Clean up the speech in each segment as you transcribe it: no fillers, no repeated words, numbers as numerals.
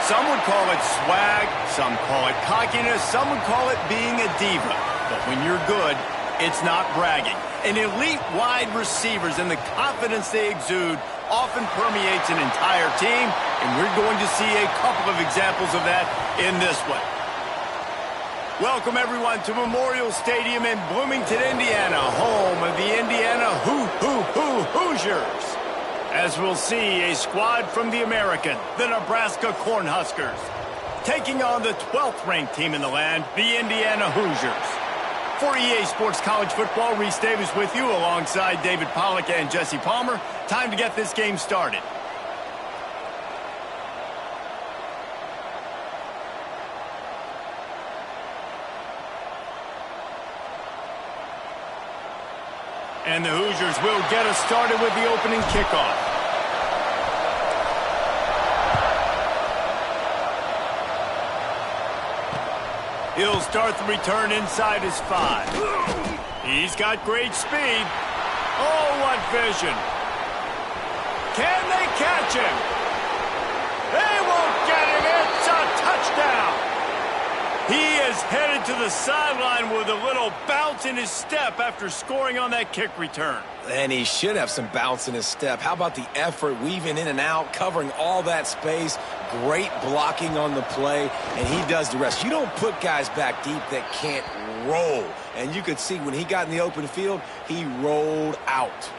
Some would call it swag, some call it cockiness, some would call it being a diva. But when you're good, it's not bragging. And elite wide receivers and the confidence they exude often permeates an entire team, and we're going to see a couple of examples of that in this one. Welcome, everyone, to Memorial Stadium in Bloomington, Indiana, home of the Indiana Hoosiers. As we'll see, a squad from the American, the Nebraska Cornhuskers, taking on the 12th-ranked team in the land, the Indiana Hoosiers. For EA Sports College Football, Reese Davis with you alongside David Pollack and Jesse Palmer. Time to get this game started. And the Hoosiers will get us started with the opening kickoff. He'll start the return inside his 5. He's got great speed. Oh, what vision. Can they catch him? They won't get him. It's a touchdown. He is headed to the sideline with a little bounce in his step after scoring on that kick return. And he should have some bounce in his step. How about the effort, weaving in and out, covering all that space, great blocking on the play, and he does the rest. You don't put guys back deep that can't roll. And you could see when he got in the open field, he rolled out.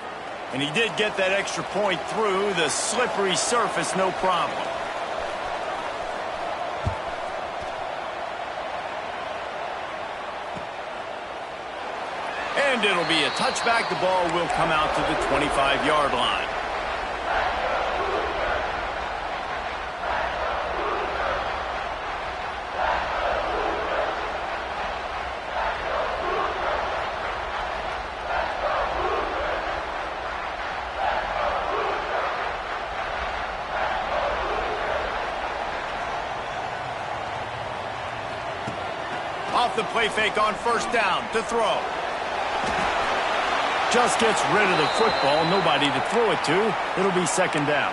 And he did get that extra point through the slippery surface, no problem. And it'll be a touchback. The ball will come out to the 25-yard line. Off the play fake on first down to throw. Just gets rid of the football, nobody to throw it to. It'll be second down.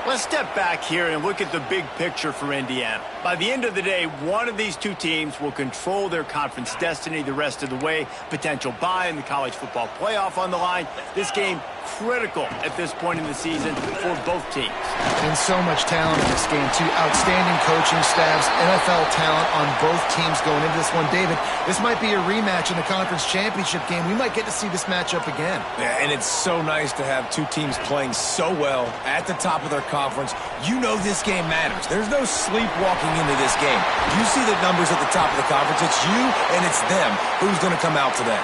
Let's step back here and look at the big picture for Indiana. By the end of the day, one of these two teams will control their conference destiny the rest of the way. Potential bye in the college football playoff on the line. This game critical at this point in the season for both teams. And so much talent in this game, too. Outstanding coaching staffs, NFL talent on both teams going into this one. David, this might be a rematch in the conference championship game. We might get to see this matchup again. Yeah, and it's so nice to have two teams playing so well at the top of their conference. You know this game matters. There's no sleepwalking into this game. You see the numbers at the top of the conference. It's you and it's them. Who's going to come out today?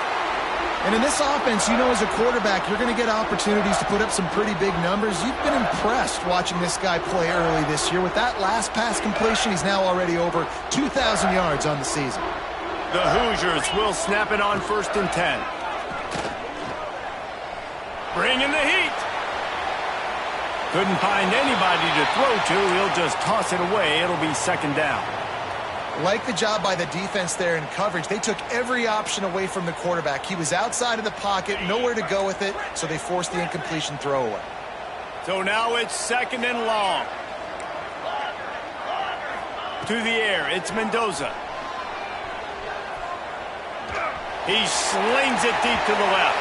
And in this offense, you know, as a quarterback, you're going to get opportunities to put up some pretty big numbers. You've been impressed watching this guy play early this year. With that last pass completion, he's now already over 2,000 yards on the season. The Hoosiers will snap it on 1st and 10. Bringing the heat. Couldn't find anybody to throw to. He'll just toss it away. It'll be second down. Like the job by the defense there in coverage. They took every option away from the quarterback. He was outside of the pocket, nowhere to go with it, so they forced the incompletion throwaway. So now it's second and long. To the air, it's Mendoza. He slings it deep to the left.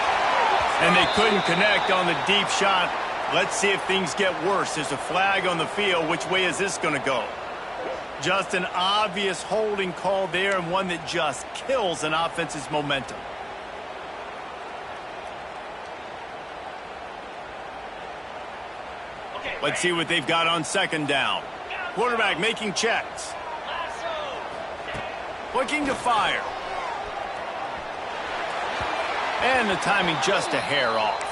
And they couldn't connect on the deep shot. Let's see if things get worse. There's a flag on the field. Which way is this going to go? Just an obvious holding call there, and one that just kills an offense's momentum. Let's see what they've got on second down. Quarterback making checks. Looking to fire. And the timing just a hair off.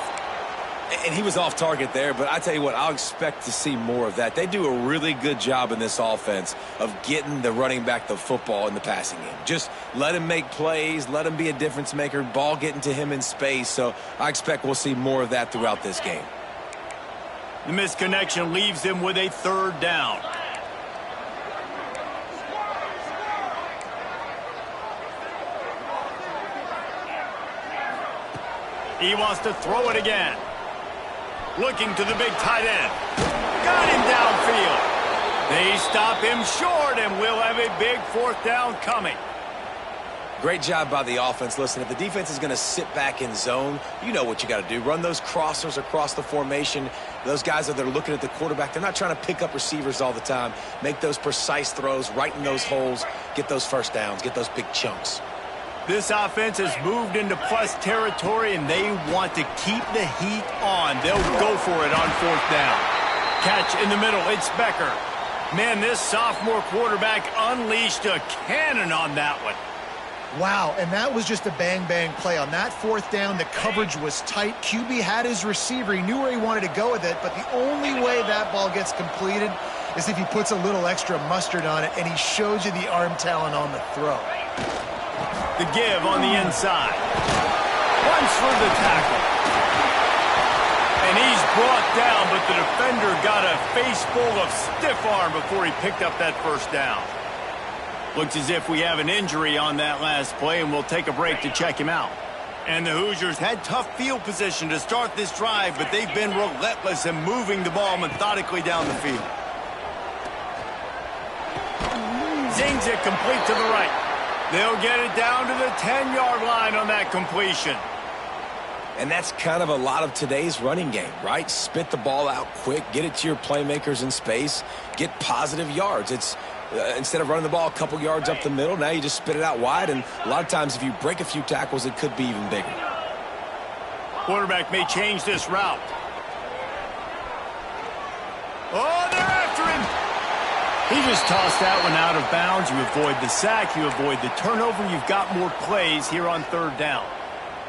And he was off target there, but I tell you what, I'll expect to see more of that. They do a really good job in this offense of getting the running back the football in the passing game. Just let him make plays, let him be a difference maker, ball getting to him in space. So I expect we'll see more of that throughout this game. The misconnection leaves him with a third down. He wants to throw it again. Looking to the big tight end. Got him downfield. They stop him short, and we'll have a big fourth down coming. Great job by the offense. Listen, if the defense is going to sit back in zone, you know what you got to do. Run those crossers across the formation. Those guys that are looking at the quarterback, they're not trying to pick up receivers all the time. Make those precise throws, right in those holes, get those first downs, get those big chunks. This offense has moved into plus territory, and they want to keep the heat on. They'll go for it on fourth down. Catch in the middle. It's Becker. Man, this sophomore quarterback unleashed a cannon on that one. Wow, and that was just a bang-bang play. On that fourth down, the coverage was tight. QB had his receiver. He knew where he wanted to go with it, but the only way that ball gets completed is if he puts a little extra mustard on it, and he shows you the arm talent on the throw. The give on the inside. Runs for the tackle. And he's brought down, but the defender got a face full of stiff arm before he picked up that first down. Looks as if we have an injury on that last play, and we'll take a break to check him out. And the Hoosiers had tough field position to start this drive, but they've been relentless in moving the ball methodically down the field. Zings it complete to the right. They'll get it down to the 10-yard line on that completion. And that's kind of a lot of today's running game, right? Spit the ball out quick, get it to your playmakers in space, get positive yards. It's instead of running the ball a couple yards up the middle, now you just spit it out wide, and a lot of times if you break a few tackles, it could be even bigger. Quarterback may change this route. Oh, they're after him. He just tossed that one out of bounds. You avoid the sack, you avoid the turnover. You've got more plays here on third down.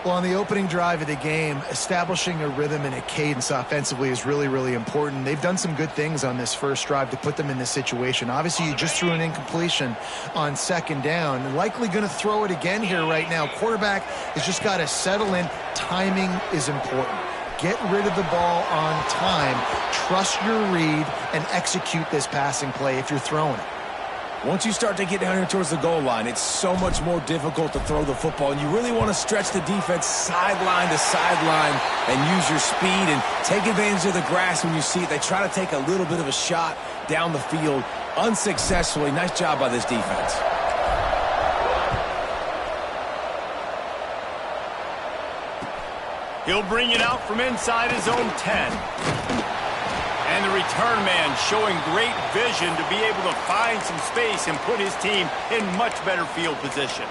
Well, on the opening drive of the game, establishing a rhythm and a cadence offensively is really, really important. They've done some good things on this first drive to put them in this situation. Obviously, you just threw an incompletion on second down. Likely going to throw it again here right now. Quarterback has just got to settle in. Timing is important. Get rid of the ball on time. Trust your read and execute this passing play if you're throwing it. Once you start to get down here towards the goal line, it's so much more difficult to throw the football, and you really want to stretch the defense sideline to sideline and use your speed and take advantage of the grass when you see it. They try to take a little bit of a shot down the field unsuccessfully. Nice job by this defense. He'll bring it out from inside his own 10. And the return man showing great vision to be able to find some space and put his team in much better field position.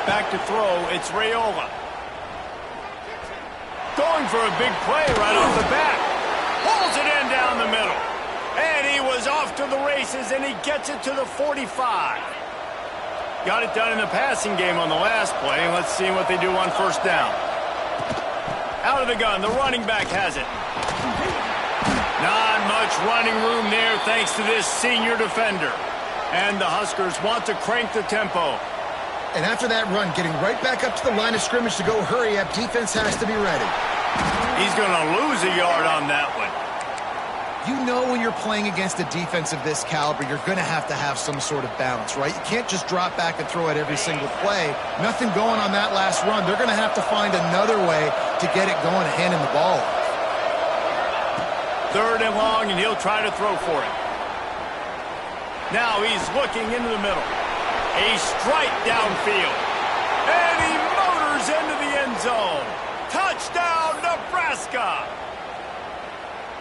Back to throw, it's Raiola. Going for a big play right off the bat. Pulls it in down the middle. And he was off to the races, and he gets it to the 45. Got it done in the passing game on the last play. Let's see what they do on first down. Out of the gun, the running back has it. Not much running room there thanks to this senior defender. And the Huskers want to crank the tempo. And after that run, getting right back up to the line of scrimmage to go hurry up, defense has to be ready. He's going to lose a yard on that one. You know when you're playing against a defense of this caliber, you're going to have some sort of balance, right? You can't just drop back and throw it every single play. Nothing going on that last run. They're going to have to find another way to get it going and handing the ball off. Third and long, and he'll try to throw for it. Now he's looking into the middle. A strike downfield. And he motors into the end zone. Touchdown, Nebraska!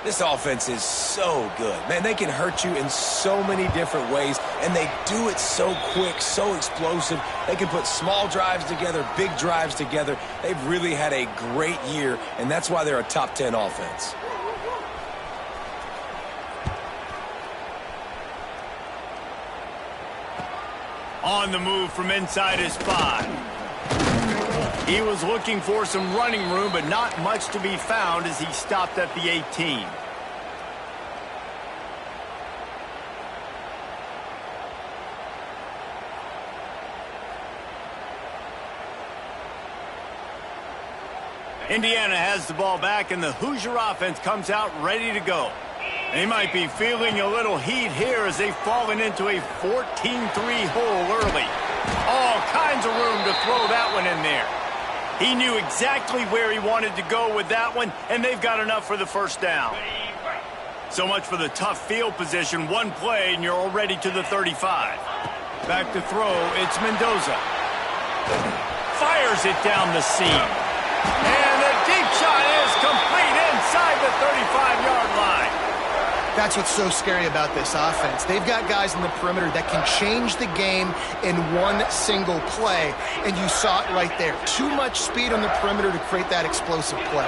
This offense is so good. Man, they can hurt you in so many different ways, and they do it so quick, so explosive. They can put small drives together, big drives together. They've really had a great year, and that's why they're a top 10 offense. On the move from inside his 5. He was looking for some running room, but not much to be found as he stopped at the 18. Indiana has the ball back, and the Hoosier offense comes out ready to go. They might be feeling a little heat here as they've fallen into a 14-3 hole early. All kinds of room to throw that one in there. He knew exactly where he wanted to go with that one, and they've got enough for the first down. So much for the tough field position. One play, and you're already to the 35. Back to throw, it's Mendoza. Fires it down the seam. And the deep shot is complete inside the 35-yard line. That's what's so scary about this offense. They've got guys in the perimeter that can change the game in one single play, and you saw it right there. Too much speed on the perimeter to create that explosive play.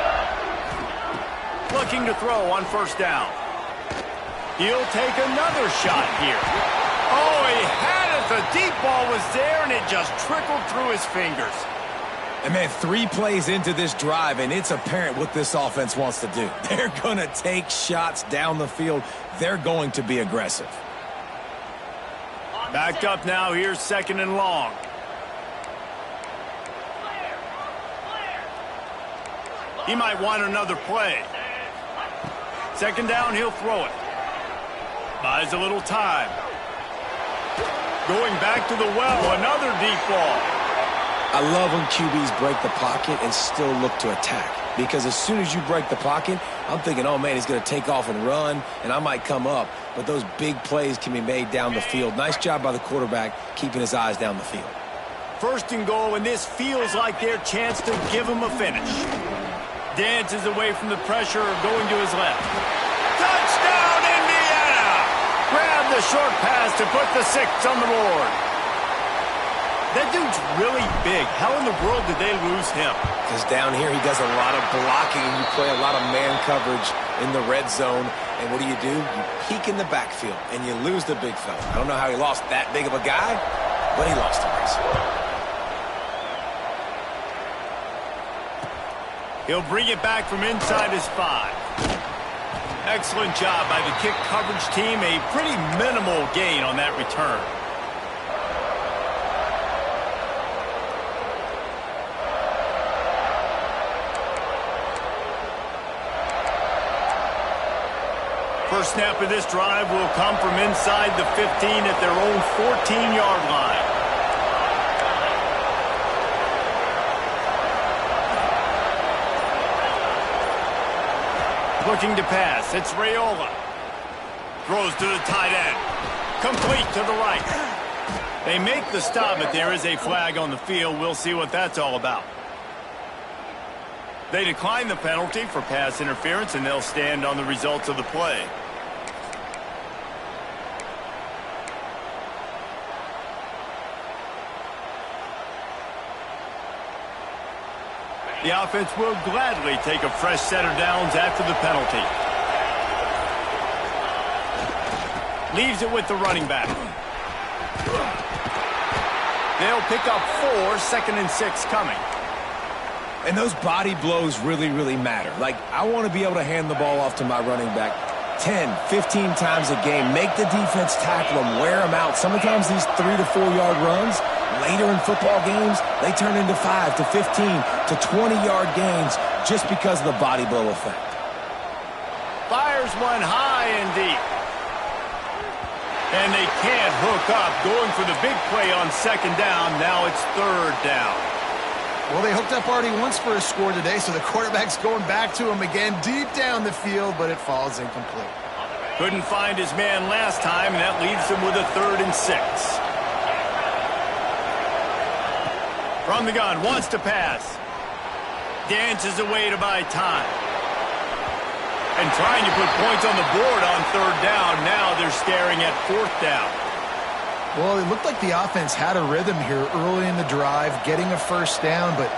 Looking to throw on first down. He'll take another shot here. Oh, he had it. The deep ball was there, and it just trickled through his fingers. And, man, 3 plays into this drive, and it's apparent what this offense wants to do. They're going to take shots down the field. They're going to be aggressive. Backed up now. Here's second and long. He might want another play. Second down, he'll throw it. Buys a little time. Going back to the well, another deep ball. I love when QBs break the pocket and still look to attack. Because as soon as you break the pocket, I'm thinking, oh, man, he's going to take off and run, and I might come up. But those big plays can be made down the field. Nice job by the quarterback keeping his eyes down the field. First and goal, and this feels like their chance to give him a finish. Dances away from the pressure of going to his left. Touchdown, Indiana! Grab the short pass to put the 6 on the board. That dude's really big. How in the world did they lose him? Because down here he does a lot of blocking. You play a lot of man coverage in the red zone. And what do? You peek in the backfield, and you lose the big fella. I don't know how he lost that big of a guy, but he lost him. He'll bring it back from inside his 5. Excellent job by the kick coverage team. A pretty minimal gain on that return. First snap of this drive will come from inside the 15 at their own 14-yard line. Looking to pass. It's Raiola. Throws to the tight end. Complete to the right. They make the stop, but there is a flag on the field. We'll see what that's all about. They decline the penalty for pass interference, and they'll stand on the results of the play. The offense will gladly take a fresh set of downs after the penalty. Leaves it with the running back. They'll pick up 4, 2nd and 6 coming. And those body blows really, really matter. Like, I want to be able to hand the ball off to my running back 10, 15 times a game. Make the defense tackle them, wear them out. Sometimes these 3 to 4 yard runs, later in football games, they turn into 5 to 15 to 20-yard gains just because of the body blow effect. Fires one high and deep. And they can't hook up. Going for the big play on second down. Now it's third down. Well, they hooked up already once for a score today, so the quarterback's going back to him again deep down the field, but it falls incomplete. Couldn't find his man last time, and that leaves him with a 3rd and 6. From the gun, wants to pass. Dances away to buy time. And trying to put points on the board on 3rd down. Now they're staring at 4th down. Well, it looked like the offense had a rhythm here early in the drive, getting a first down, but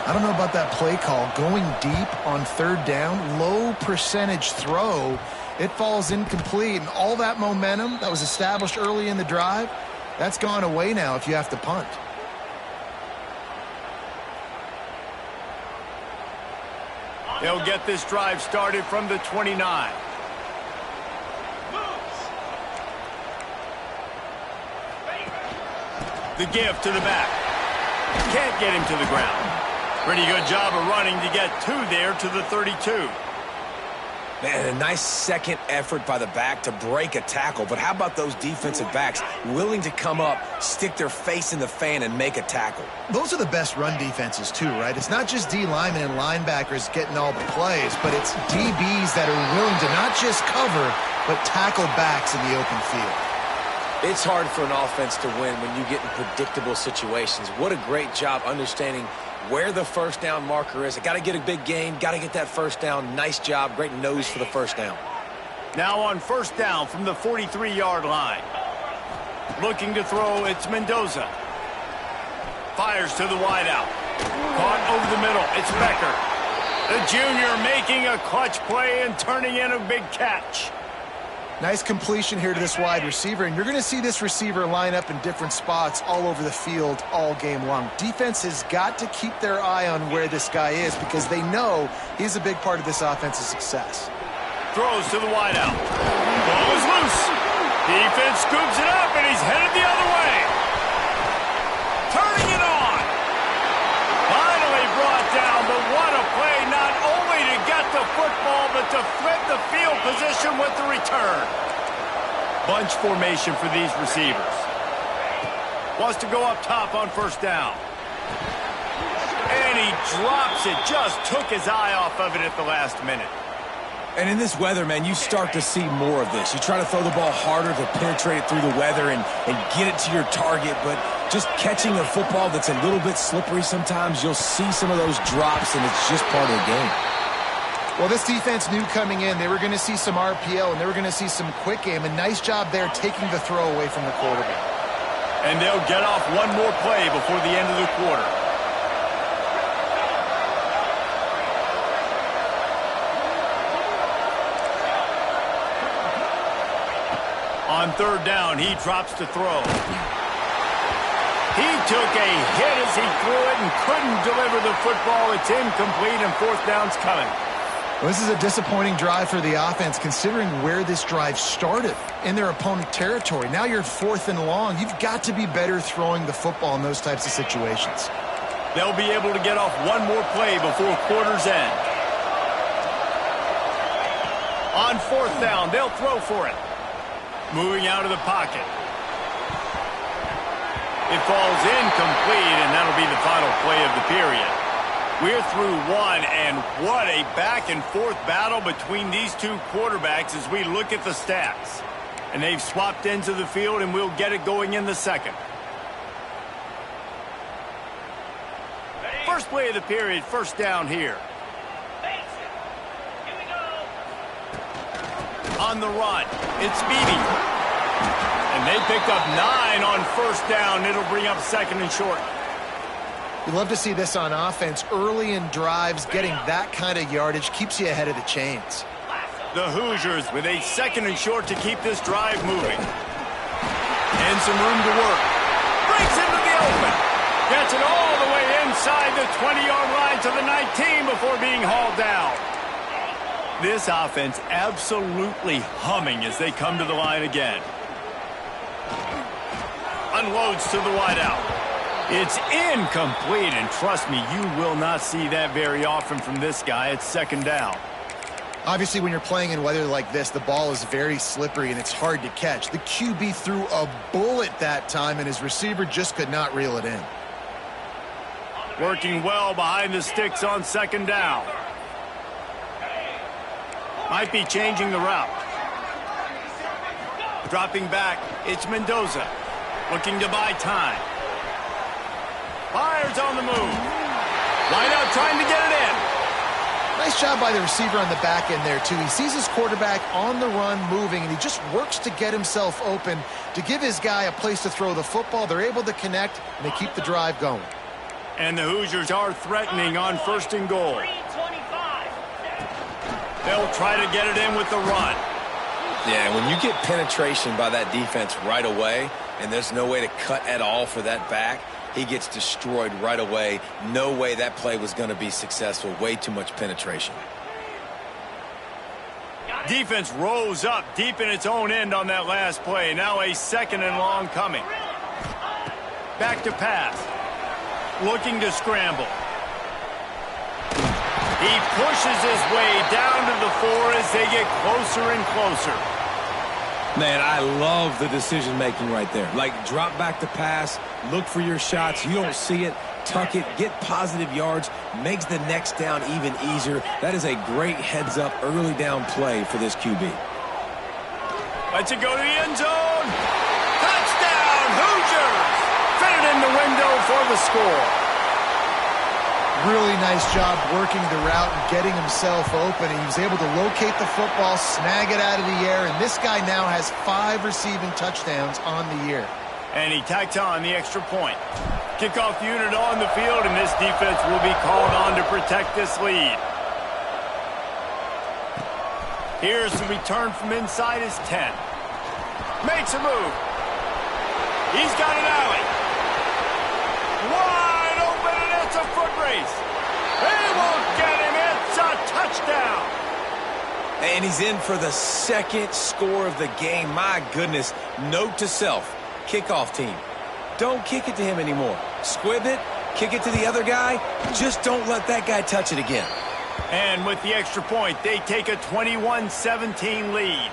I don't know about that play call. Going deep on 3rd down, low percentage throw, it falls incomplete, and all that momentum that was established early in the drive, that's gone away now if you have to punt. They'll get this drive started from the 29. The give to the back. Can't get him to the ground. Pretty good job of running to get 2 there to the 32. Man, a nice second effort by the back to break a tackle. But how about those defensive backs willing to come up, stick their face in the fan, and make a tackle? Those are the best run defenses, too, right? It's not just D linemen and linebackers getting all the plays, but it's DBs that are willing to not just cover, but tackle backs in the open field. It's hard for an offense to win when you get in predictable situations. What a great job understanding where the first down marker is. I got to get a big gain, got to get that first down. Nice job, great nose for the first down. Now on first down from the 43-yard line. Looking to throw, it's Mendoza. Fires to the wideout. Caught over the middle, it's Becker. The junior making a clutch play and turning in a big catch. Nice completion here to this wide receiver, and you're going to see this receiver line up in different spots all over the field all game long. Defense has got to keep their eye on where this guy is because they know he's a big part of this offense's success. Throws to the wideout. Ball is loose. Defense scoops it up, and he's headed the other way. Turning it on. Finally brought down, but what a play, not only to get the football, but to flip the field position with the return. Bunch formation for these receivers. Wants to go up top on first down. And he drops it, just took his eye off of it at the last minute. And in this weather, man, you start to see more of this. You try to throw the ball harder to penetrate it through the weather and get it to your target, but just catching a football that's a little bit slippery sometimes, you'll see some of those drops, and it's just part of the game. Well, this defense knew coming in they were going to see some RPO and they were going to see some quick game. A nice job there taking the throw away from the quarterback. And they'll get off one more play before the end of the quarter. On third down, he drops to throw. He took a hit as he threw it and couldn't deliver the football. It's incomplete, and fourth down's coming. Well, this is a disappointing drive for the offense considering where this drive started in their opponent territory. Now you're 4th and long. You've got to be better throwing the football in those types of situations. They'll be able to get off one more play before quarter's end. On fourth down, they'll throw for it. Moving out of the pocket. It falls incomplete, and that'll be the final play of the period. We're through one, and what a back-and-forth battle between these two quarterbacks as we look at the stats. And they've swapped into the field, and we'll get it going in the second. First play of the period, first down here. On the run, it's Beebe. And they picked up 9 on first down. It'll bring up second and short. You'd love to see this on offense. Early in drives, getting that kind of yardage keeps you ahead of the chains. The Hoosiers with a second and short to keep this drive moving. And some room to work. Breaks into the open. Gets it all the way inside the 20-yard line to the 19 before being hauled down. This offense absolutely humming as they come to the line again. Unloads to the wideout. It's incomplete, and trust me, you will not see that very often from this guy. It's second down. Obviously, when you're playing in weather like this, the ball is very slippery and it's hard to catch. The QB threw a bullet that time, and his receiver just could not reel it in. Working well behind the sticks on second down. Might be changing the route. Dropping back, it's Mendoza. Looking to buy time. Fires on the move. Wideout trying to get it in. Nice job by the receiver on the back end there, too. He sees his quarterback on the run moving, and he just works to get himself open to give his guy a place to throw the football. They're able to connect, and they keep the drive going. And the Hoosiers are threatening on first and goal. They'll try to get it in with the run. Yeah, when you get penetration by that defense right away, and there's no way to cut at all for that back, he gets destroyed right away. No way that play was going to be successful. Way too much penetration. Defense rose up deep in its own end on that last play. Now a second and long coming. Back to pass. Looking to scramble. He pushes his way down to the 4 as they get closer and closer. Man, I love the decision-making right there. Like, drop back to pass, look for your shots. You don't see it, tuck it, get positive yards, makes the next down even easier. That is a great heads-up early down play for this QB. Let's it go to the end zone. Touchdown, Hoosiers! Fit it in the window for the score. Really nice job working the route and getting himself open. He was able to locate the football, snag it out of the air, and this guy now has 5 receiving touchdowns on the year. And he tacks on the extra point. Kickoff unit on the field, and this defense will be called on to protect this lead. Here's the return from inside his 10. Makes a move. He's got an alley. Wide open, and it's a foot race. He won't get him. It's a touchdown. And he's in for the second score of the game. My goodness. Note to self, kickoff team. Don't kick it to him anymore. Squib it, kick it to the other guy. Just don't let that guy touch it again. And with the extra point, they take a 21-17 lead.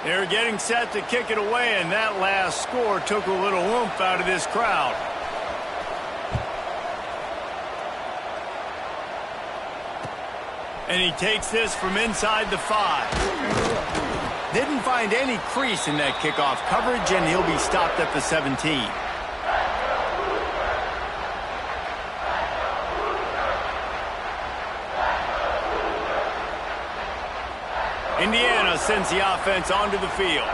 They're getting set to kick it away, and that last score took a little oomph out of this crowd. And he takes this from inside the 5. Didn't find any crease in that kickoff coverage, and he'll be stopped at the 17. Indiana sends the offense onto the field.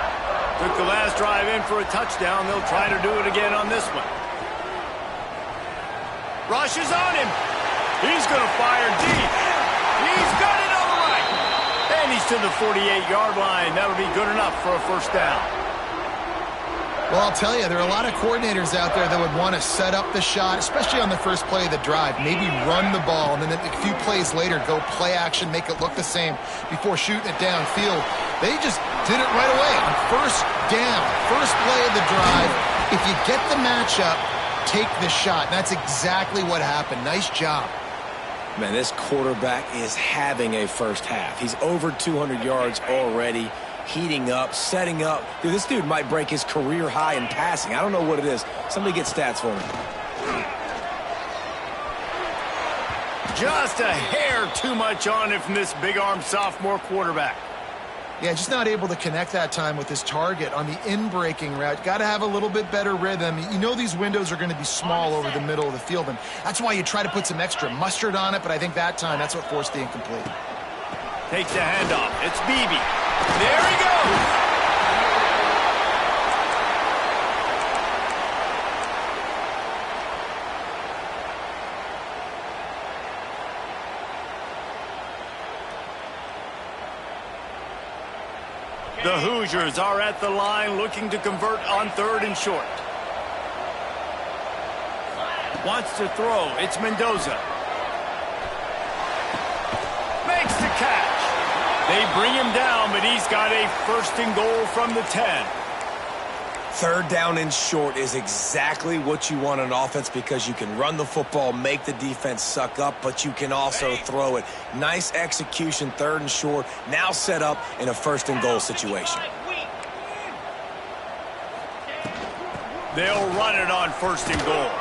Took the last drive in for a touchdown. They'll try to do it again on this one. Rush is on him. He's going to fire deep. He's got it on the right. And he's to the 48-yard line. That'll be good enough for a first down. Well, I'll tell you, there are a lot of coordinators out there that would want to set up the shot, especially on the first play of the drive. Maybe run the ball, and then a few plays later, go play action, make it look the same before shooting it downfield. They just did it right away on first down, first play of the drive. If you get the matchup, take the shot. And that's exactly what happened. Nice job. Man, this quarterback is having a first half. He's over 200 yards already. Heating up, setting up. Dude, this dude might break his career high in passing. I don't know what it is. Somebody get stats for me. Just a hair too much on it from this big-arm sophomore quarterback. Yeah, just not able to connect that time with his target on the in-breaking route. Got to have a little bit better rhythm. You know these windows are going to be small over the middle of the field, and that's why you try to put some extra mustard on it, but I think that time that's what forced the incomplete. Takes the handoff. It's Beebe. There he goes. The Hoosiers are at the line looking to convert on 3rd and short. Wants to throw. It's Mendoza. Makes the catch. They bring him down, but he's got a 1st and goal from the 10. 3rd down and short is exactly what you want on offense because you can run the football, make the defense suck up, but you can also throw it. Nice execution, 3rd and short, now set up in a 1st and goal situation. They'll run it on 1st and goal.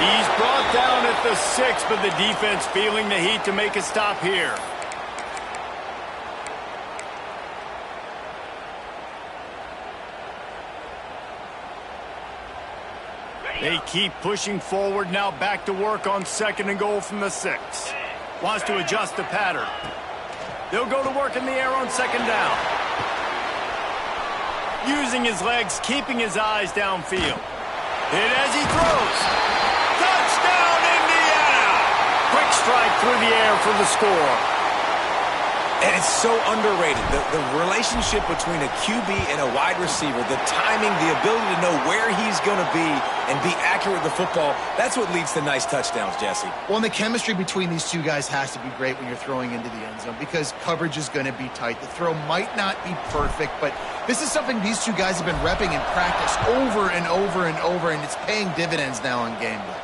He's brought down at the 6, but the defense feeling the heat to make a stop here. They keep pushing forward, now back to work on 2nd and goal from the 6. Wants to adjust the pattern. They'll go to work in the air on 2nd down. Using his legs, keeping his eyes downfield. Hit as he throws. Touchdown, Indiana! Quick strike through the air for the score. And it's so underrated. The relationship between a QB and a wide receiver, the timing, the ability to know where he's going to be and be accurate with the football, that's what leads to nice touchdowns, Jesse. Well, and the chemistry between these two guys has to be great when you're throwing into the end zone because coverage is going to be tight. The throw might not be perfect, but this is something these two guys have been repping in practice over and over and over, and it's paying dividends now on game day.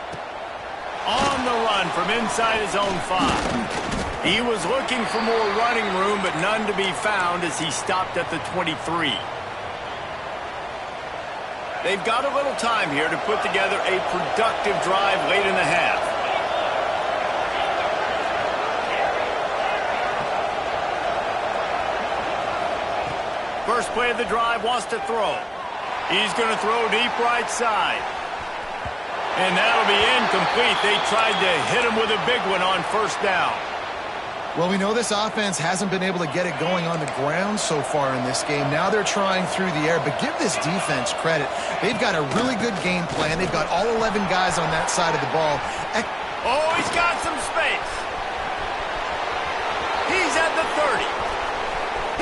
On the run from inside his own 5. He was looking for more running room, but none to be found as he stopped at the 23. They've got a little time here to put together a productive drive late in the half. First play of the drive, wants to throw. He's going to throw deep right side. And that'll be incomplete. They tried to hit him with a big one on first down. Well, we know this offense hasn't been able to get it going on the ground so far in this game. Now they're trying through the air, but give this defense credit. They've got a really good game plan. They've got all 11 guys on that side of the ball. Oh, he's got some space. He's at the 30.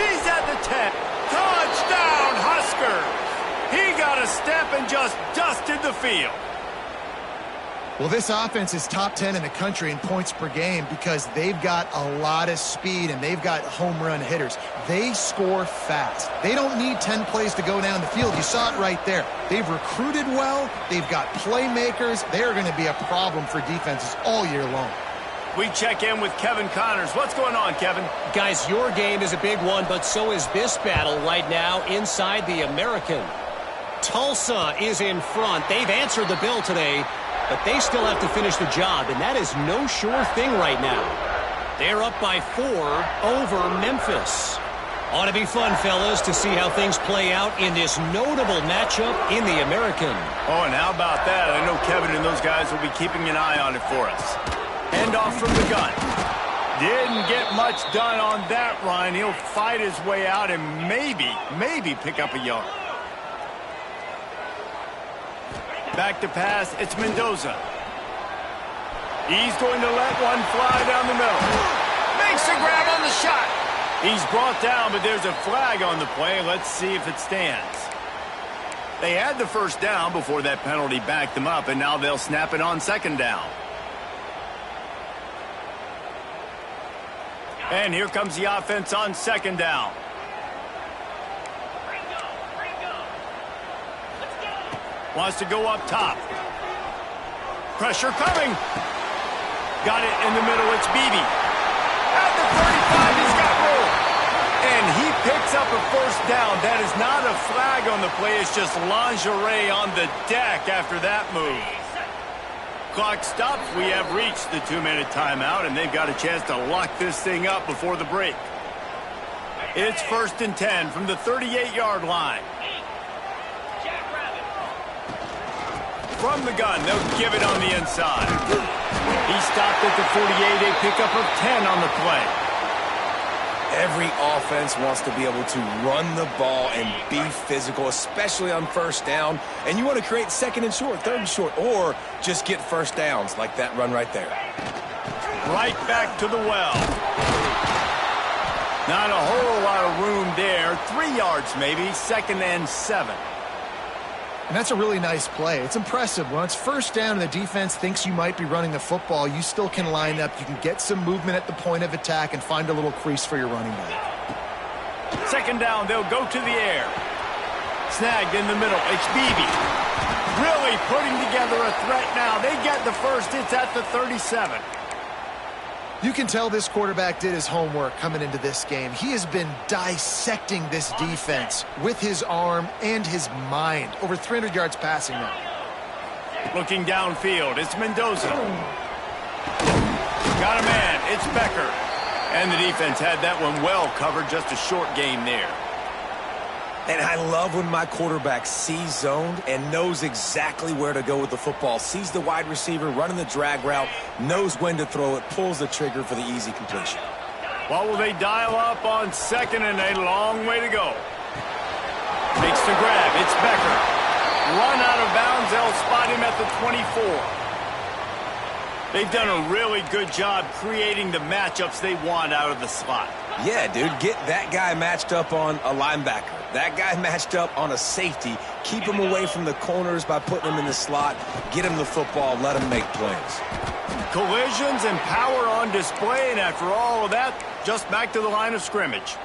He's at the 10. Touchdown, Huskers. He got a step and just dusted the field. Well, this offense is top 10 in the country in points per game because they've got a lot of speed and they've got home run hitters. They score fast. They don't need 10 plays to go down the field. You saw it right there. They've recruited well. They've got playmakers. They're going to be a problem for defenses all year long. We check in with Kevin Connors. What's going on, Kevin? Guys, your game is a big one, but so is this battle right now inside the American. Tulsa is in front. They've answered the bell today, but they still have to finish the job, and that is no sure thing right now. They're up by 4 over Memphis. Ought to be fun, fellas, to see how things play out in this notable matchup in the American. Oh, and how about that? I know Kevin and those guys will be keeping an eye on it for us. Handoff from the gun. Didn't get much done on that run. He'll fight his way out and maybe pick up a yard. Back to pass, it's Mendoza. He's going to let one fly down the middle. Makes a grab on the shot. He's brought down, but there's a flag on the play. Let's see if it stands. They had the first down before that penalty backed them up, and now they'll snap it on second down. And here comes the offense on second down. Wants to go up top. Pressure coming. Got it in the middle. It's Beebe. At the 35, he's got room. And he picks up a first down. That is not a flag on the play. It's just lingerie on the deck after that move. Clock stops. We have reached the 2-minute timeout, and they've got a chance to lock this thing up before the break. It's 1st and 10 from the 38-yard line. From the gun, they'll give it on the inside. He stopped at the 48, a pickup of 10 on the play. Every offense wants to be able to run the ball and be physical, especially on first down. And you want to create second and short, third and short, or just get first downs like that run right there. Right back to the well. Not a whole lot of room there. 3 yards maybe, 2nd and 7. And that's a really nice play. It's impressive. When it's first down and the defense thinks you might be running the football, you still can line up. You can get some movement at the point of attack and find a little crease for your running back. Second down, they'll go to the air. Snagged in the middle. It's Beebe. Really putting together a threat now. They get the first. It's at the 37. You can tell this quarterback did his homework coming into this game. He has been dissecting this defense with his arm and his mind. Over 300 yards passing now. Looking downfield, it's Mendoza. Got a man, it's Becker. And the defense had that one well covered, just a short game there. And I love when my quarterback sees zoned and knows exactly where to go with the football. Sees the wide receiver running the drag route, knows when to throw it, pulls the trigger for the easy completion. What will they dial up on 2nd and a long way to go? Makes the grab. It's Becker. Run out of bounds. They'll spot him at the 24. They've done a really good job creating the matchups they want out of the slot. Yeah, dude, get that guy matched up on a linebacker. That guy matched up on a safety. Keep him away from the corners by putting him in the slot. Get him the football. Let him make plays. Collisions and power on display, and after all of that, just back to the line of scrimmage.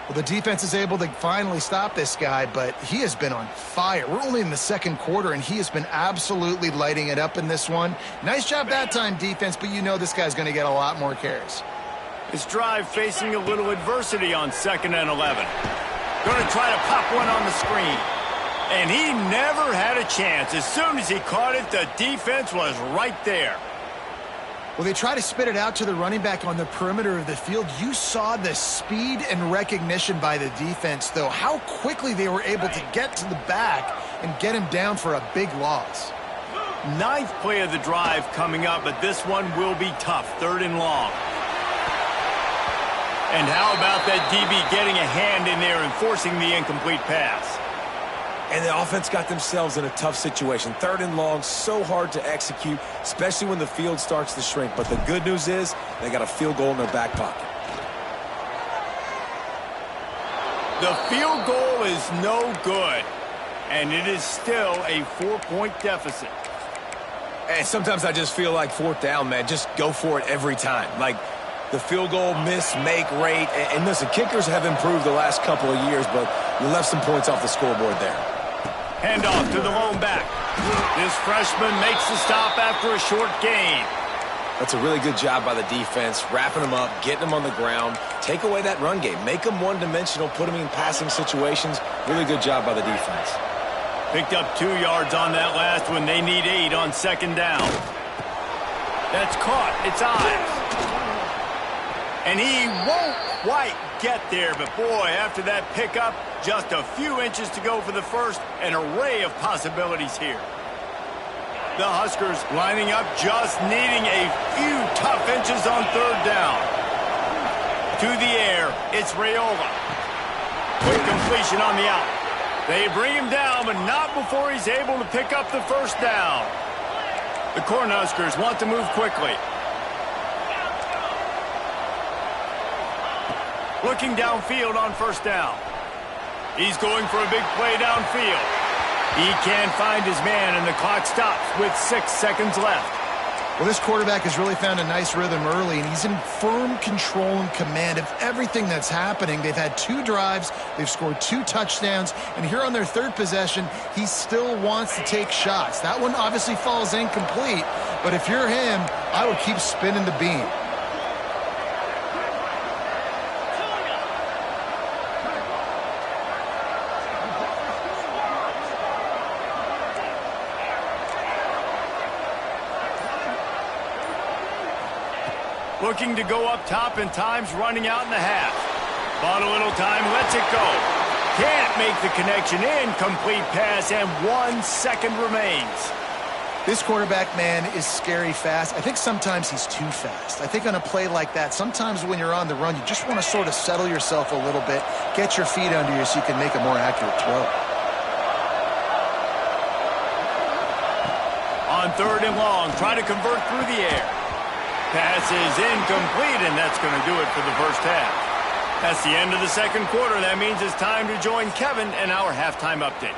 Well, the defense is able to finally stop this guy, but he has been on fire. We're only in the second quarter, and he has been absolutely lighting it up in this one. Nice job that time, defense, but you know this guy's going to get a lot more carries. His drive facing a little adversity on 2nd and 11. Going to try to pop one on the screen. And he never had a chance. As soon as he caught it, the defense was right there. Well, they try to spit it out to the running back on the perimeter of the field. You saw the speed and recognition by the defense, though, how quickly they were able to get to the back and get him down for a big loss. 9th play of the drive coming up, but this one will be tough. 3rd and long. And how about that DB getting a hand in there and forcing the incomplete pass? And the offense got themselves in a tough situation. 3rd and long, so hard to execute, especially when the field starts to shrink. But the good news is they got a field goal in their back pocket. The field goal is no good, and it is still a 4-point deficit. And sometimes I just feel like 4th down, man, just go for it every time. Like the field goal miss-make rate. And listen, kickers have improved the last couple of years, but you left some points off the scoreboard there. Handoff to the lone back. This freshman makes the stop after a short gain. That's a really good job by the defense, wrapping them up, getting them on the ground. Take away that run game. Make them one-dimensional, put them in passing situations. Really good job by the defense. Picked up 2 yards on that last one. They need 8 on 2nd down. That's caught. It's Ives. And he won't quite get there, but boy, after that pickup, just a few inches to go for the first. An array of possibilities here. The Huskers lining up, just needing a few tough inches on 3rd down. To the air, it's Raiola. Quick completion on the out. They bring him down, but not before he's able to pick up the first down. The Cornhuskers want to move quickly. Looking downfield on 1st down. He's going for a big play downfield. He can't find his man, and the clock stops with 6 seconds left. Well, this quarterback has really found a nice rhythm early, and he's in firm control and command of everything that's happening. They've had 2 drives. They've scored 2 touchdowns. And here on their 3rd possession, he still wants to take shots. That one obviously falls incomplete, but if you're him, I would keep spinning the beam. Looking to go up top, and time's running out in the half. Bought a little time, lets it go. Can't make the connection. Incomplete pass, and 1 second remains. This quarterback, man, is scary fast. I think sometimes he's too fast. I think on a play like that, sometimes when you're on the run, you just want to sort of settle yourself a little bit, get your feet under you so you can make a more accurate throw. On 3rd and long, try to convert through the air. Pass is incomplete, and that's going to do it for the first half. That's the end of the second quarter. That means it's time to join Kevin in our halftime update.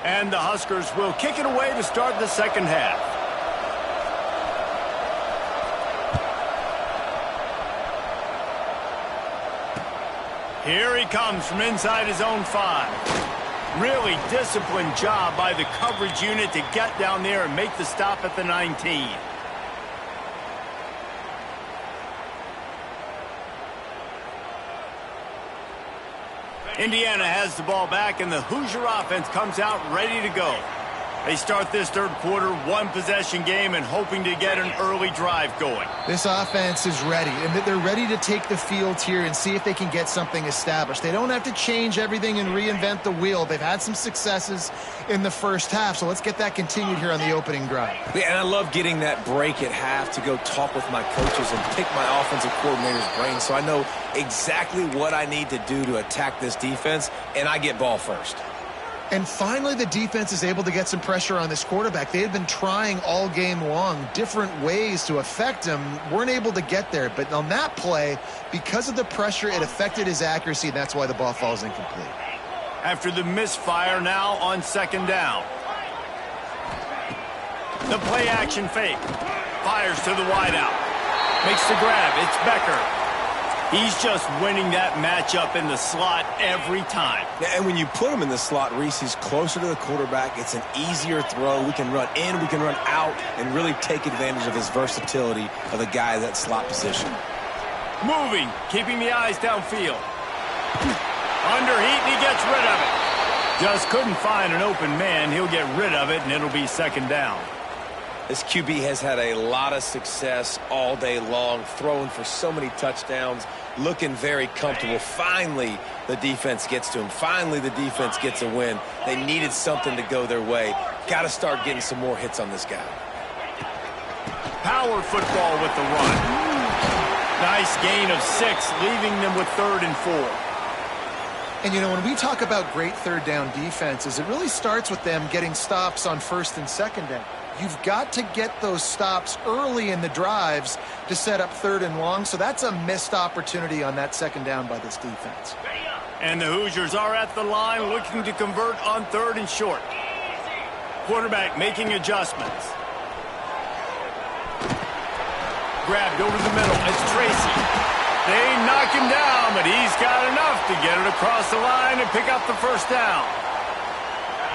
And the Huskers will kick it away to start the second half. Here he comes from inside his own 5. Really disciplined job by the coverage unit to get down there and make the stop at the 19. Indiana has the ball back, and the Hoosier offense comes out ready to go. They start this 3rd quarter, 1-possession game, and hoping to get an early drive going. This offense is ready, and they're ready to take the field here and see if they can get something established. They don't have to change everything and reinvent the wheel. They've had some successes in the first half, so let's get that continued here on the opening drive. Yeah, and I love getting that break at half to go talk with my coaches and pick my offensive coordinator's brain so I know exactly what I need to do to attack this defense, and I get ball first. And finally, the defense is able to get some pressure on this quarterback. They had been trying all game long different ways to affect him, weren't able to get there. But on that play, because of the pressure, it affected his accuracy, and that's why the ball falls incomplete. After the misfire, now on 2nd down. The play action fake. Fires to the wideout. Makes the grab. It's Becker. He's just winning that matchup in the slot every time. Yeah, and when you put him in the slot, Reese, he's closer to the quarterback. It's an easier throw. We can run in, we can run out, and really take advantage of his versatility of the guy in that slot position. Moving, keeping the eyes downfield. Under heat, and he gets rid of it. Just couldn't find an open man. He'll get rid of it, and it'll be second down. This QB has had a lot of success all day long, throwing for so many touchdowns, looking very comfortable. Finally, the defense gets to him. Finally, the defense gets a win. They needed something to go their way. Got to start getting some more hits on this guy. Power football with the run. Nice gain of 6, leaving them with 3rd and 4. And, you know, when we talk about great third down defenses, it really starts with them getting stops on 1st and 2nd down. You've got to get those stops early in the drives to set up 3rd and long, so that's a missed opportunity on that 2nd down by this defense. And the Hoosiers are at the line looking to convert on 3rd and short. Quarterback making adjustments. Grabbed over the middle. It's Tracy. They knock him down, but he's got enough to get it across the line and pick up the 1st down.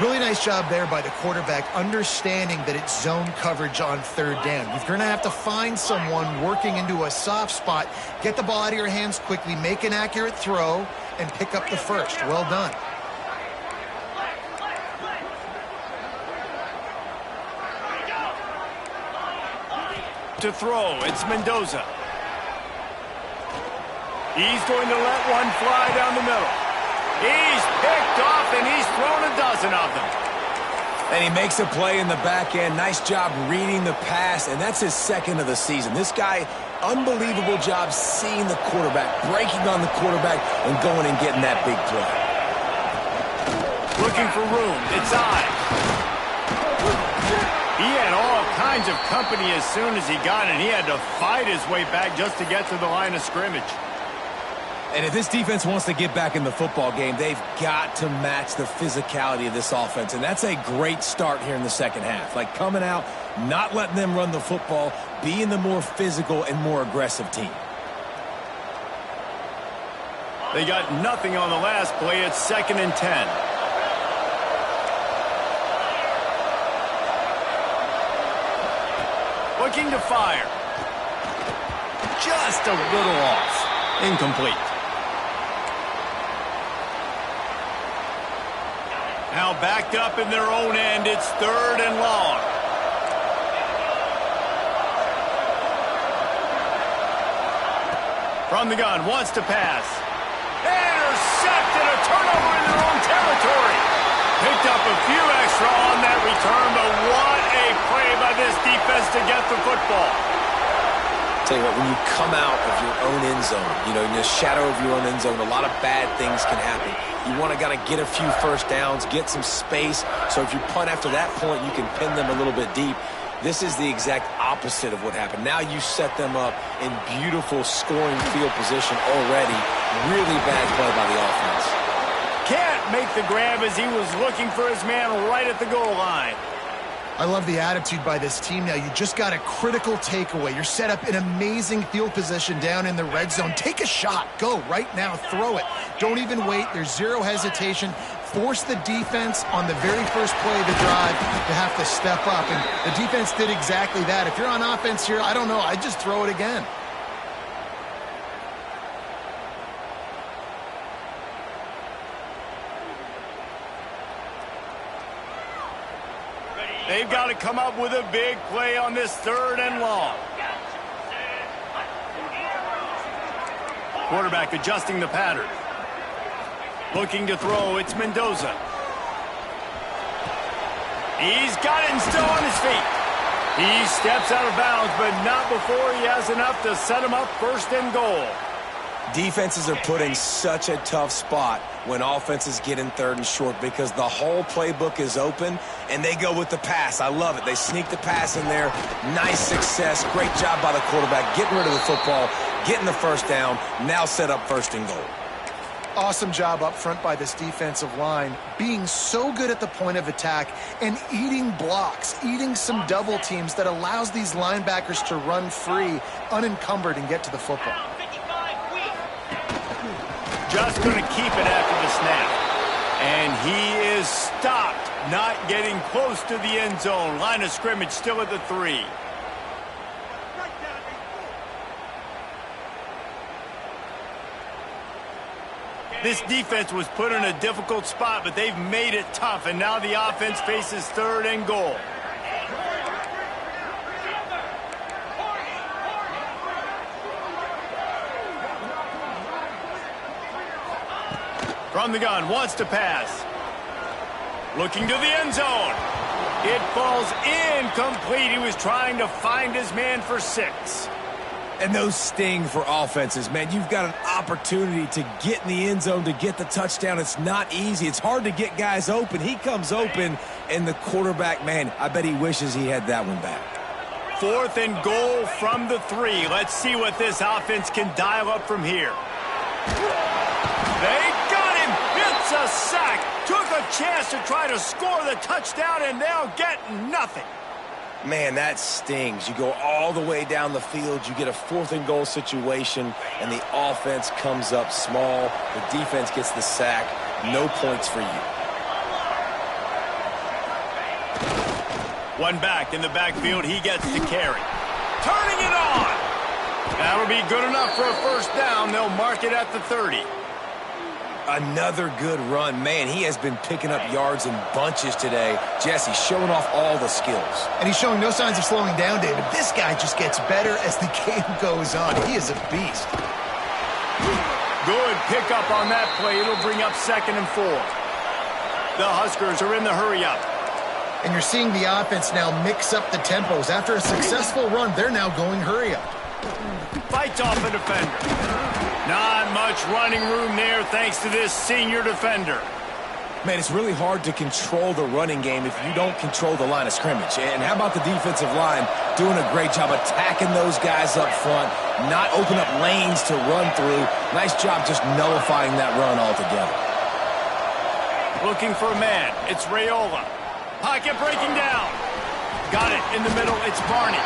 Really nice job there by the quarterback, understanding that it's zone coverage on 3rd down. You're going to have to find someone working into a soft spot, get the ball out of your hands quickly, make an accurate throw, and pick up the 1st. Well done. To throw, it's Mendoza. He's going to let one fly down the middle. He's picked off, and he's thrown a dozen of them. And he makes a play in the back end. Nice job reading the pass, and that's his 2nd of the season. This guy, unbelievable job seeing the quarterback, breaking on the quarterback, and going and getting that big play. Looking for room. It's Ives. He had all kinds of company as soon as he got it. He had to fight his way back just to get to the line of scrimmage. And if this defense wants to get back in the football game, they've got to match the physicality of this offense. And that's a great start here in the 2nd half. Like coming out, not letting them run the football, being the more physical and more aggressive team. They got nothing on the last play. It's 2nd and 10. Looking to fire. Just a little off. Incomplete. Now backed up in their own end. It's 3rd and long. From the gun, wants to pass. Intercepted, a turnover in their own territory. Picked up a few extra on that return, but what a play by this defense to get the football. Tell you what, when you come out of your own end zone, you know, in the shadow of your own end zone, a lot of bad things can happen. You want to kind of get a few 1st downs, get some space, so if you punt after that point, you can pin them a little bit deep. This is the exact opposite of what happened. Now you set them up in beautiful scoring field position already. Really bad play by the offense. Can't make the grab as he was looking for his man right at the goal line. I love the attitude by this team now. You just got a critical takeaway. You're set up in amazing field position down in the red zone. Take a shot. Go right now. Throw it. Don't even wait. There's zero hesitation. Force the defense on the very first play of the drive to have to step up. And the defense did exactly that. If you're on offense here, I don't know. I'd just throw it again. They've got to come up with a big play on this 3rd and long. Quarterback adjusting the pattern. Looking to throw, it's Mendoza. He's got it and still on his feet. He steps out of bounds, but not before he has enough to set him up 1st and goal. Defenses are put in such a tough spot when offenses get in 3rd and short because the whole playbook is open and they go with the pass. I love it. They sneak the pass in there. Nice success. Great job by the quarterback getting rid of the football, getting the 1st down, now set up 1st and goal. Awesome job up front by this defensive line, being so good at the point of attack and eating blocks, eating some double teams that allows these linebackers to run free, unencumbered, and get to the football. Just going to keep it after the snap. And he is stopped, not getting close to the end zone. Line of scrimmage still at the 3. This defense was put in a difficult spot, but they've made it tough, and now the offense faces 3rd and goal. From the gun, wants to pass. Looking to the end zone. It falls incomplete. He was trying to find his man for 6. And those sting for offenses, man. You've got an opportunity to get in the end zone, to get the touchdown. It's not easy. It's hard to get guys open. He comes open, and the quarterback, man, I bet he wishes he had that one back. 4th and goal from the 3. Let's see what this offense can dial up from here. They got him. It's a sack. Took a chance to try to score the touchdown, and they'll get nothing. Man, that stings. You go all the way down the field, you get a 4th and goal situation, and the offense comes up small. The defense gets the sack. No points for you. One back in the backfield. He gets to carry. Turning it on. That'll be good enough for a 1st down. They'll mark it at the 30. Another good run. Man, he has been picking up yards in bunches today. Jesse showing off all the skills. And he's showing no signs of slowing down, David. This guy just gets better as the game goes on. He is a beast. Good pickup on that play. It'll bring up 2nd and 4. The Huskers are in the hurry-up. And you're seeing the offense now mix up the tempos. After a successful run, they're now going hurry-up. Fights off a defender. Not much running room there thanks to this senior defender. Man, it's really hard to control the running game if you don't control the line of scrimmage. And how about the defensive line doing a great job attacking those guys up front, not open up lanes to run through. Nice job just nullifying that run altogether. Looking for a man. It's Raiola. Pocket breaking down. Got it in the middle. It's Barney.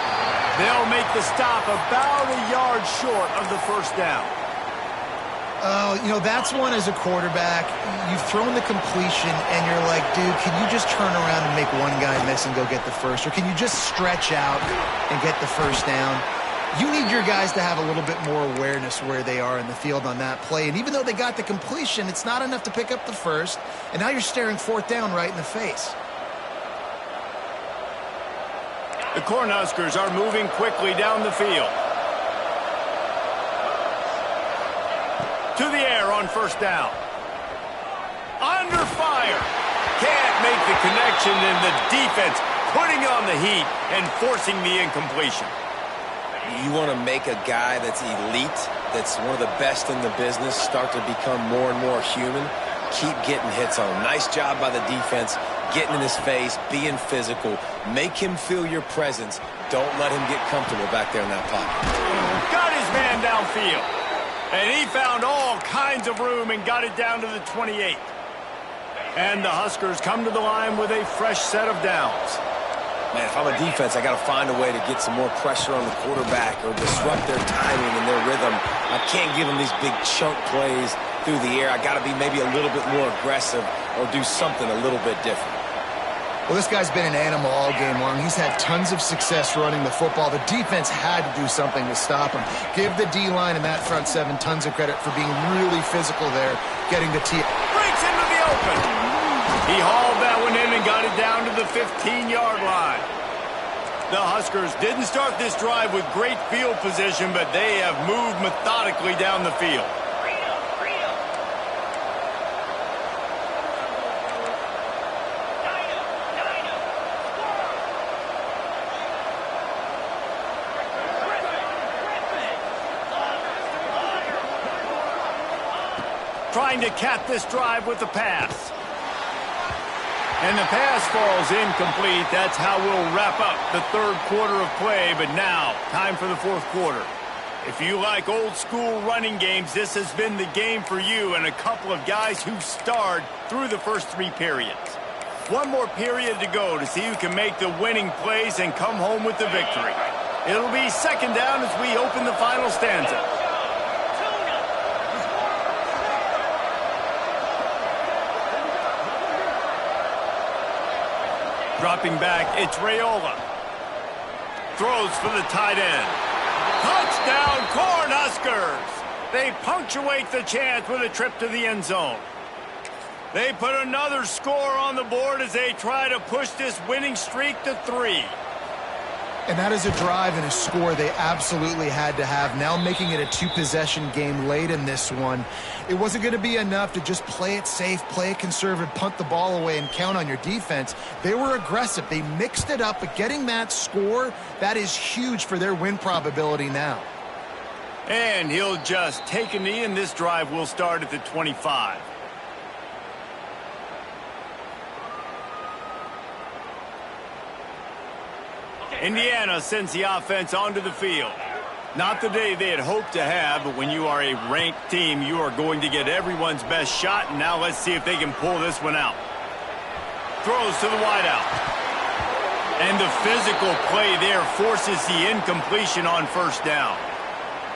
They'll make the stop about a yard short of the 1st down. Oh, you know, that's one as a quarterback. You've thrown the completion, and you're like, dude, can you just turn around and make one guy miss and go get the 1st? Or can you just stretch out and get the 1st down? You need your guys to have a little bit more awareness where they are in the field on that play. And even though they got the completion, it's not enough to pick up the 1st. And now you're staring 4th down right in the face. The Cornhuskers are moving quickly down the field. To the air on 1st down. Under fire. Can't make the connection, and the defense putting on the heat and forcing the incompletion. You want to make a guy that's elite, that's one of the best in the business, start to become more and more human. Keep getting hits on him. Nice job by the defense, getting in his face, being physical. Make him feel your presence. Don't let him get comfortable back there in that pocket. Got his man downfield. And he found all kinds of room and got it down to the 28. And the Huskers come to the line with a fresh set of downs. Man, if I'm a defense, I got to find a way to get some more pressure on the quarterback or disrupt their timing and their rhythm. I can't give them these big chunk plays through the air. I got to be maybe a little bit more aggressive or do something a little bit different. Well, this guy's been an animal all game long. He's had tons of success running the football. The defense had to do something to stop him. Give the D-line and that front 7 tons of credit for being really physical there, getting the T. Breaks into the open. He hauled that one in and got it down to the 15-yard line. The Huskers didn't start this drive with great field position, but they have moved methodically down the field. Trying to cap this drive with the pass. And the pass falls incomplete. That's how we'll wrap up the 3rd quarter of play. But now, time for the 4th quarter. If you like old-school running games, this has been the game for you and a couple of guys who starred through the first 3 periods. One more period to go to see who can make the winning plays and come home with the victory. It'll be second down as we open the final stanza. Dropping back, it's Raiola. Throws for the tight end. Touchdown, Cornhuskers! They punctuate the chance with a trip to the end zone. They put another score on the board as they try to push this winning streak to 3. And that is a drive and a score they absolutely had to have. Now making it a 2-possession game late in this one. It wasn't going to be enough to just play it safe, play it conservative, punt the ball away, and count on your defense. They were aggressive. They mixed it up, but getting that score, that is huge for their win probability now. And he'll just take a knee, and this drive will start at the 25. Indiana sends the offense onto the field. Not the day they had hoped to have, but when you are a ranked team, you are going to get everyone's best shot, and now let's see if they can pull this one out. Throws to the wideout. And the physical play there forces the incompletion on first down.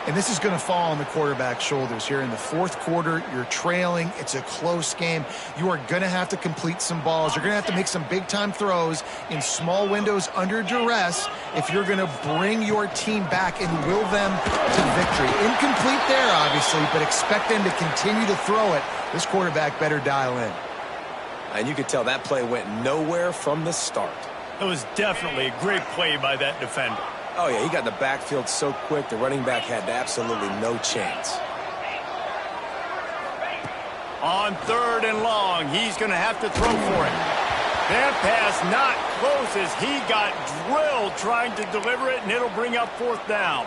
And this is going to fall on the quarterback's shoulders here in the fourth quarter. You're trailing. It's a close game. You are going to have to complete some balls. You're going to have to make some big-time throws in small windows under duress if you're going to bring your team back and will them to victory. Incomplete there, obviously, but expect them to continue to throw it. This quarterback better dial in. And you could tell that play went nowhere from the start. It was definitely a great play by that defender. Oh, yeah, he got in the backfield so quick, the running back had absolutely no chance. On 3rd and long, he's going to have to throw for it. That pass not close as he got drilled trying to deliver it, and it'll bring up 4th down.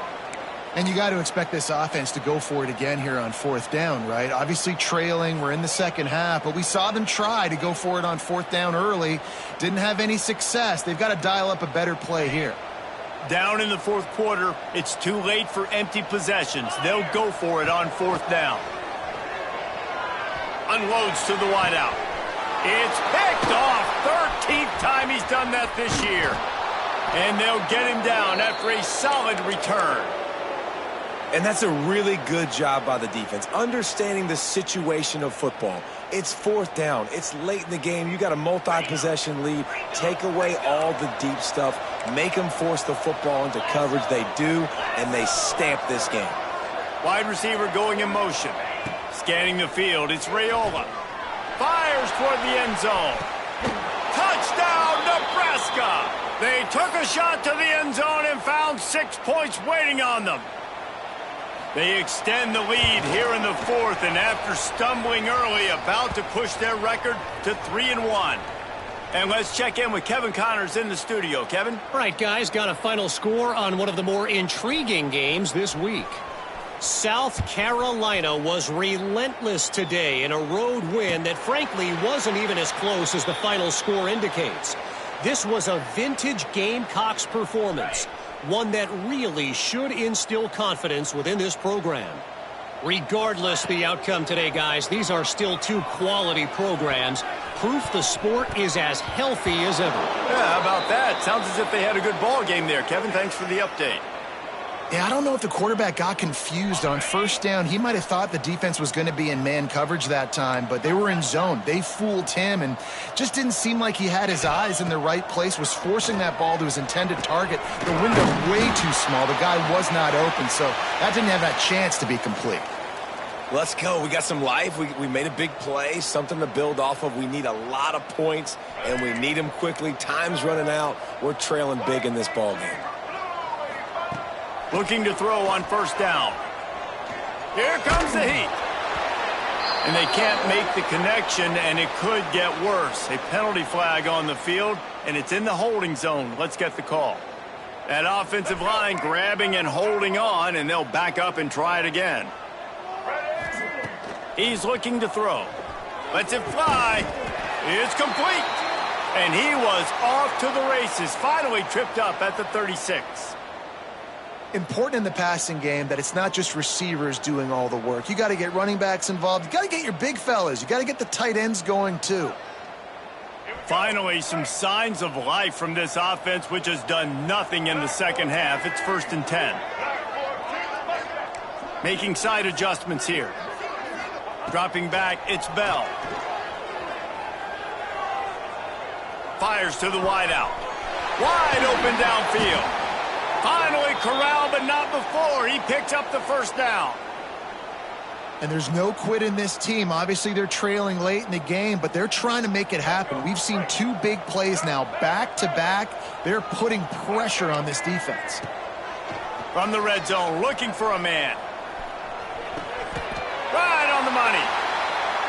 And you got to expect this offense to go for it again here on 4th down, right? Obviously trailing, we're in the second half, but we saw them try to go for it on 4th down early. Didn't have any success. They've got to dial up a better play here. Down in the 4th quarter, it's too late for empty possessions. They'll go for it on 4th down. Unloads to the wideout. It's picked off. 13th time he's done that this year. And they'll get him down after a solid return. And that's a really good job by the defense, understanding the situation of football. It's 4th down. It's late in the game. You got a multi-possession lead. Take away all the deep stuff. Make them force the football into coverage. They do, and they stamp this game. Wide receiver going in motion. Scanning the field, it's Raiola. Fires toward the end zone. Touchdown, Nebraska! They took a shot to the end zone and found 6 points waiting on them. They extend the lead here in the 4th, and after stumbling early, about to push their record to 3-1. And let's check in with Kevin Connors in the studio. Kevin? All right, guys, got a final score on one of the more intriguing games this week. South Carolina was relentless today in a road win that frankly wasn't even as close as the final score indicates. This was a vintage Gamecocks performance, one that really should instill confidence within this program. Regardless the outcome today, guys, these are still 2 quality programs. Proof the sport is as healthy as ever. Yeah, how about that? Sounds as if they had a good ball game there. Kevin, thanks for the update. Yeah, I don't know if the quarterback got confused on 1st down. He might have thought the defense was going to be in man coverage that time, but they were in zone. They fooled him and just didn't seem like he had his eyes in the right place, was forcing that ball to his intended target. The window way too small. The guy was not open, so that didn't have that chance to be complete. Let's go. We got some life. We made a big play, something to build off of. We need a lot of points, and we need them quickly. Time's running out. We're trailing big in this ball game. Looking to throw on 1st down. Here comes the heat. And they can't make the connection, and it could get worse. A penalty flag on the field, and it's in the holding zone. Let's get the call. That offensive line grabbing and holding on, and they'll back up and try it again. He's looking to throw. Lets it fly. It's complete. And he was off to the races. Finally tripped up at the 36. important in the passing game that it's not just receivers doing all the work. You got to get running backs involved. You got to get your big fellas. You got to get the tight ends going too. Finally, some signs of life from this offense, which has done nothing in the second half. It's 1st and 10. Making side adjustments here. Dropping back, it's Bell. Fires to the wideout. Wide open downfield. Finally corralled, but not before. He picks up the first down. And there's no quit in this team. Obviously, they're trailing late in the game, but they're trying to make it happen. We've seen 2 big plays now, back-to-back. They're putting pressure on this defense. From the red zone, looking for a man. Right on the money.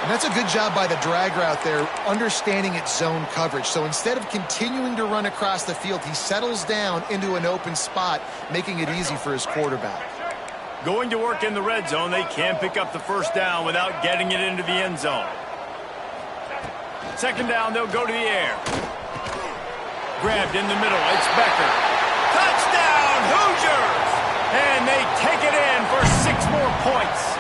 And that's a good job by the drag route there, understanding its zone coverage. So instead of continuing to run across the field, he settles down into an open spot, making it easy for his quarterback. Going to work in the red zone, they can pick up the first down without getting it into the end zone. Second down, they'll go to the air. Grabbed in the middle, it's Becker. Touchdown, Hoosiers! And they take it in for 6 more points.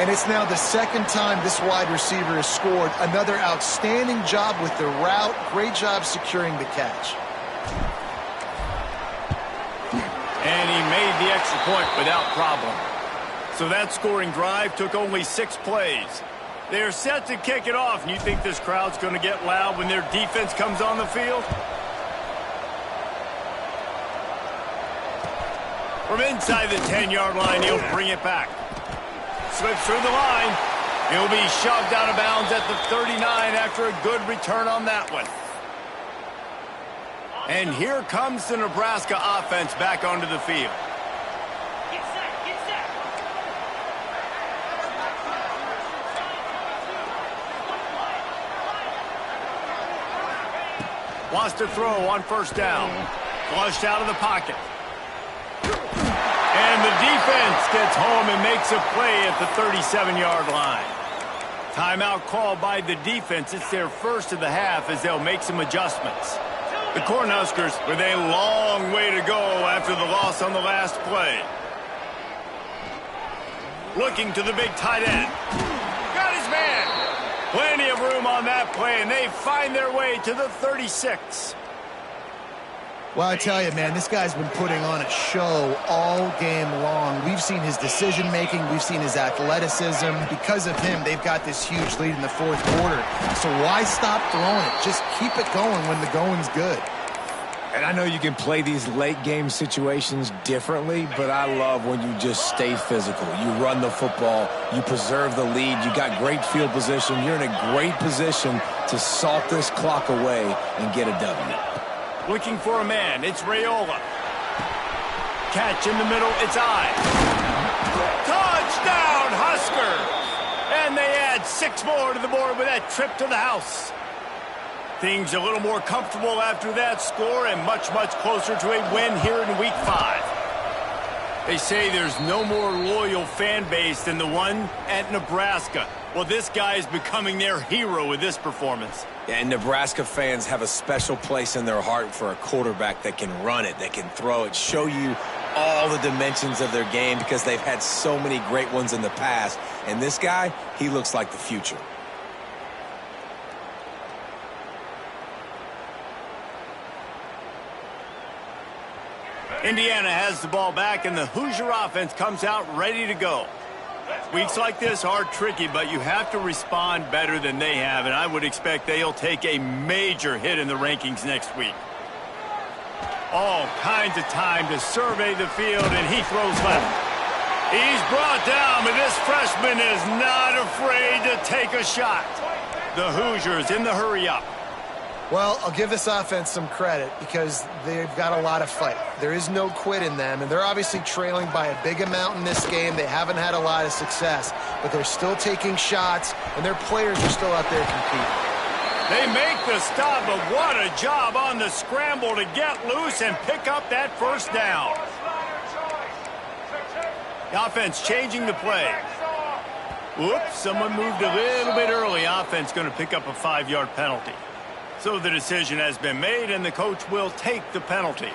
And it's now the second time this wide receiver has scored. Another outstanding job with the route. Great job securing the catch. And he made the extra point without problem. So that scoring drive took only 6 plays. They're set to kick it off, and you think this crowd's going to get loud when their defense comes on the field? From inside the 10-yard line, he'll bring it back. Slips through the line. He'll be shoved out of bounds at the 39 after a good return on that one. And here comes the Nebraska offense back onto the field. Get set, get set. Wants to throw on first down. Flushed out of the pocket. And the defense gets home and makes a play at the 37-yard line. Timeout called by the defense. It's their first of the half as they'll make some adjustments. The Cornhuskers with a long way to go after the loss on the last play. Looking to the big tight end. Got his man. Plenty of room on that play, and they find their way to the 36. Well, I tell you, man, this guy's been putting on a show all game long. We've seen his decision-making. We've seen his athleticism. Because of him, they've got this huge lead in the 4th quarter. So why stop throwing it? Just keep it going when the going's good. And I know you can play these late-game situations differently, but I love when you just stay physical. You run the football. You preserve the lead. You got great field position. You're in a great position to salt this clock away and get a W. Looking for a man, it's Raiola. Catch in the middle, it's Ives. Touchdown, Husker! And they add 6 more to the board with that trip to the house. Things a little more comfortable after that score and much, much closer to a win here in Week 5. They say there's no more loyal fan base than the one at Nebraska. Well, this guy is becoming their hero with this performance. Yeah, and Nebraska fans have a special place in their heart for a quarterback that can run it, that can throw it, show you all the dimensions of their game because they've had so many great ones in the past. And this guy, he looks like the future. Indiana has the ball back, and the Hoosier offense comes out ready to go. Weeks like this are tricky, but you have to respond better than they have, and I would expect they'll take a major hit in the rankings next week. All kinds of time to survey the field, and he throws left. He's brought down, but this freshman is not afraid to take a shot. The Hoosiers in the hurry-up. Well, I'll give this offense some credit because they've got a lot of fight. There is no quit in them, and they're obviously trailing by a big amount in this game. They haven't had a lot of success, but they're still taking shots, and their players are still out there competing. They make the stop, but what a job on the scramble to get loose and pick up that first down. The offense changing the play. Whoops, someone moved a little bit early. Offense going to pick up a 5-yard penalty. So the decision has been made, and the coach will take the penalty.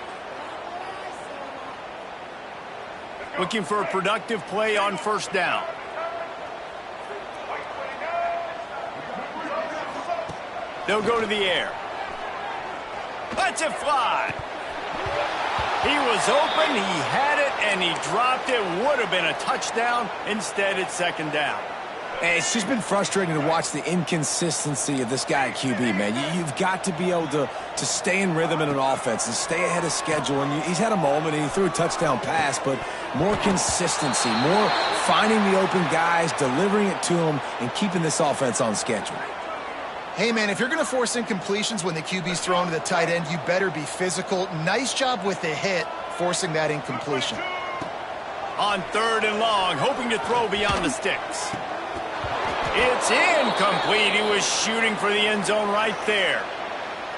Looking for a productive play on first down. They'll go to the air. Lets it fly. He was open, he had it, and he dropped it. Would have been a touchdown. Instead, it's second down. And it's just been frustrating to watch the inconsistency of this guy at QB, man. You've got to be able to stay in rhythm in an offense and stay ahead of schedule. And he's had a moment, and he threw a touchdown pass, but more consistency, more finding the open guys, delivering it to them, and keeping this offense on schedule. Hey, man, if you're going to force incompletions when the QB's thrown to the tight end, you better be physical. Nice job with the hit, forcing that incompletion. On third and long, hoping to throw beyond the sticks. It's incomplete. He was shooting for the end zone right there.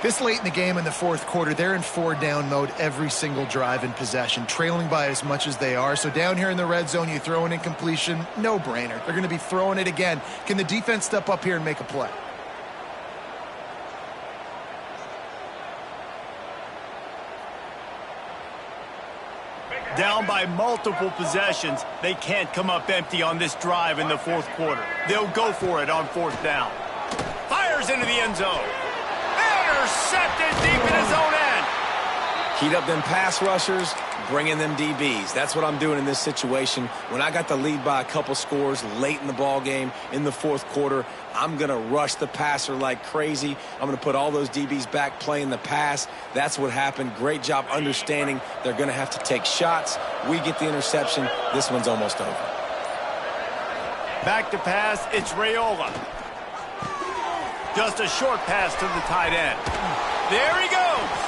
This late in the game in the fourth quarter, they're in 4-down mode every single drive in possession, trailing by as much as they are. So down here in the red zone, you throw an incompletion, no-brainer. They're going to be throwing it again. Can the defense step up here and make a play? Down by multiple possessions, they can't come up empty on this drive in the fourth quarter. They'll go for it on fourth down. Fires into the end zone. Intercepted deep in his own end. Heat up them pass rushers, bring in them DBs. That's what I'm doing in this situation. When I got the lead by a couple scores late in the ball game in the fourth quarter, I'm going to rush the passer like crazy. I'm going to put all those DBs back playing the pass. That's what happened. Great job understanding they're going to have to take shots. We get the interception. This one's almost over. Back to pass, it's Raiola. Just a short pass to the tight end. There he goes.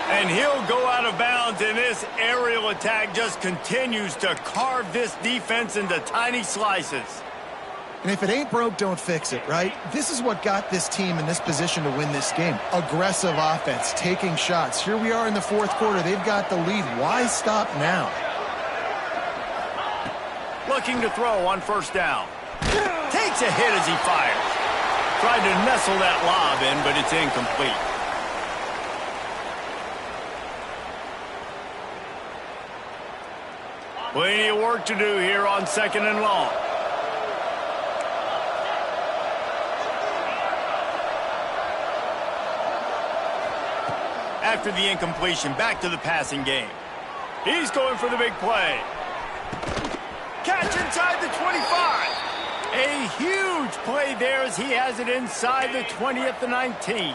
And he'll go out of bounds, and this aerial attack just continues to carve this defense into tiny slices. And if it ain't broke, don't fix it, right? This is what got this team in this position to win this game. Aggressive offense, taking shots. Here we are in the fourth quarter. They've got the lead. Why stop now? Looking to throw on first down. Takes a hit as he fires. Tried to nestle that lob in, but it's incomplete. Plenty of work to do here on second and long. After the incompletion, back to the passing game. He's going for the big play. Catch inside the 25. A huge play there as he has it inside the 20 at the 19.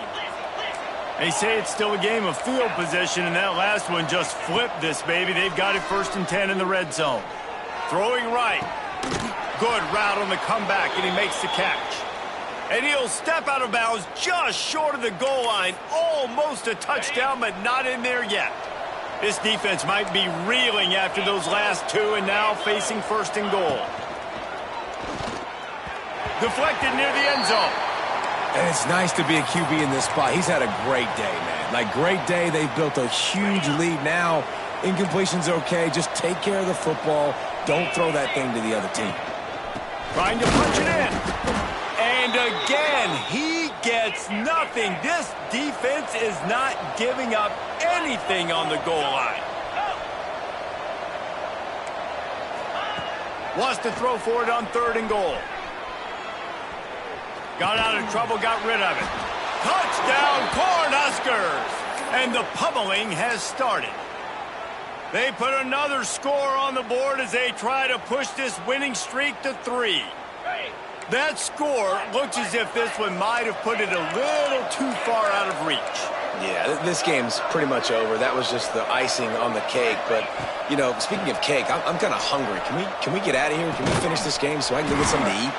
They say it's still a game of field position, and that last one just flipped this baby. They've got it 1st and 10 in the red zone. Throwing right. Good route on the comeback, and he makes the catch. And he'll step out of bounds just short of the goal line. Almost a touchdown, but not in there yet. This defense might be reeling after those last two, and now facing 1st and goal. Deflected near the end zone. And it's nice to be a QB in this spot. He's had a great day, man. Like, great day. They've built a huge lead now. Incompletion's okay. Just take care of the football. Don't throw that thing to the other team. Trying to punch it in. And again, he gets nothing. This defense is not giving up anything on the goal line. Wants to throw for it on 3rd and goal. Got out of trouble, got rid of it. Touchdown, Cornhuskers! And the pummeling has started. They put another score on the board as they try to push this winning streak to 3. That score looks as if this one might have put it a little too far out of reach. Yeah, this game's pretty much over. That was just the icing on the cake. But, you know, speaking of cake, I'm kind of hungry. Can we get out of here? Can we finish this game so I can go get something to eat?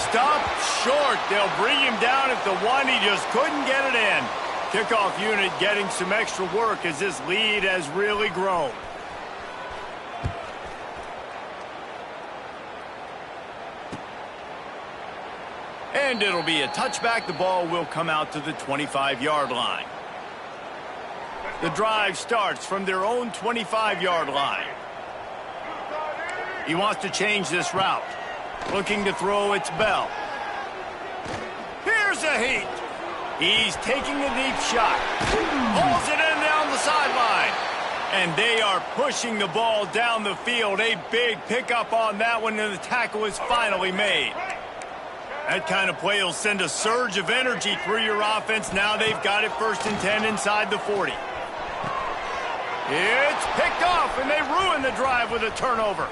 Stop short. They'll bring him down at the 1. He just couldn't get it in. Kickoff unit getting some extra work as this lead has really grown. And it'll be a touchback. The ball will come out to the 25-yard line. The drive starts from their own 25-yard line. He wants to change this route. Looking to throw, it's Bell. Here's a heat. He's taking a deep shot. Pulls it in down the sideline. And they are pushing the ball down the field. A big pickup on that one, and the tackle is finally made. That kind of play will send a surge of energy through your offense. Now they've got it 1st and 10 inside the 40. It's picked off, and they ruin the drive with a turnover.